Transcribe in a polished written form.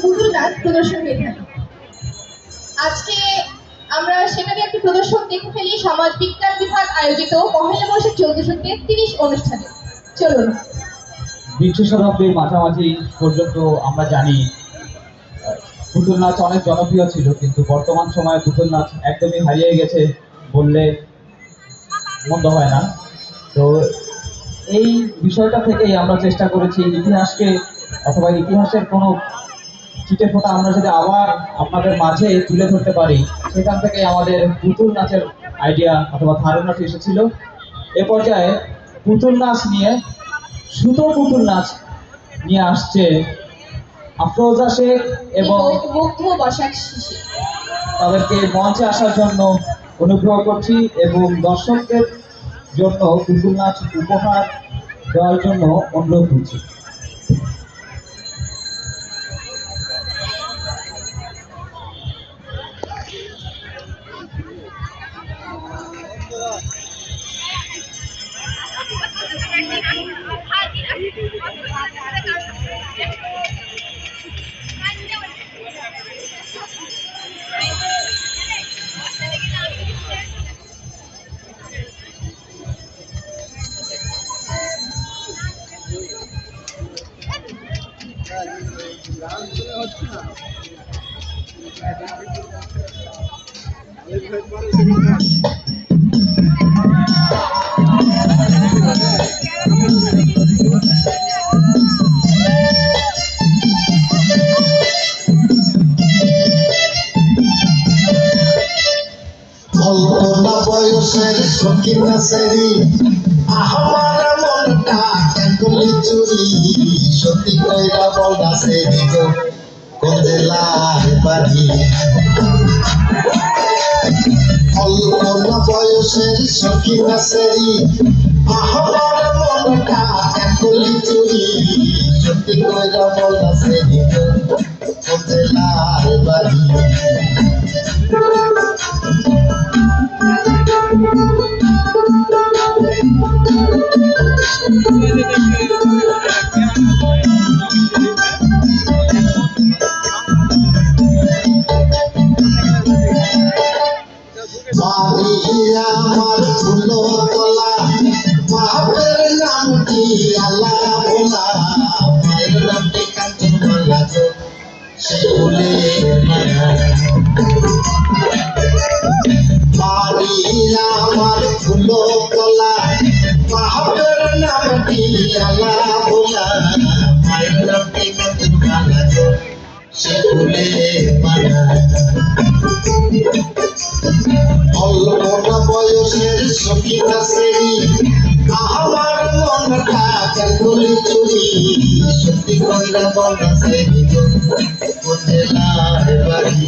পুতুল নাচ প্রদর্শন হয়ে থাকে। আজকে আমরা সেখানে একটি প্রদর্শন দেখে ফেলি সমাজ বিজ্ঞান বিভাগ আয়োজিত পহেলা বৈশাখ 1433 অনুষ্ঠানে। চলুন। বিংশ শতাব্দীর মাঝামাঝি পর্যন্ত আমরা জানি পুতুল নাচ অনেক জনপ্রিয় ছিল, কিন্তু বর্তমান সময়ে পুতুল নাচ একদমই হারিয়ে গেছে বললে মন্দ হয় না। তো এই বিষয়টা থেকেই আমরা চেষ্টা করেছি ইতিহাসকে অথবা ইতিহাসের কোনো চিটে ফোঁটা আমরা যদি আবার আপনাদের মাঝে তুলে ধরতে পারি, সেখান থেকে আমাদের পুতুল নাচের আইডিয়া অথবা ধারণাটি এসেছিল। এ পর্যায়ে পুতুল নাচ নিয়ে সুতো পুতুল নাচ নিয়ে আসছে আফরোজা শেখ এবং মুগ্ধ বসাক শিশি। তাদেরকে মঞ্চে আসার জন্য অনুগ্রহ করছি এবং দর্শকদের জন্য পুতুল নাচ উপহার দেওয়ার জন্য অনুরোধ করছি। অল্পনা বয়সের সখী নাচেরি আমার মনটা কেকুলি চুরি সত্যি কইরা বল নাচেরি গো কোন জেলার বাড়ি। অল্পনা বয়সের সখী নাচেরি আমার মনটা কেকুলি চুরি সত্যি কইরা বল নাচেরি গো কোন জেলার বাড়ি। আমার ফুলো তোলা বাপের নাম কি আল্লাহ ভোলা মায়ের নামটি কাঞ্চন মালা গো সে বলে বাড়ি আমার ফুলো তোলা বাপের নাম কি আল্লাহ ভোলা মায়ের নামটি কাঞ্চন মালা গো সে বলে মানা। অল্পনা বয়সের সখী নাচেরি আমার মনটা কেকুলি চুরি সত্যি কইরা বল নাচেরি গো কোন জেলার বাড়ি।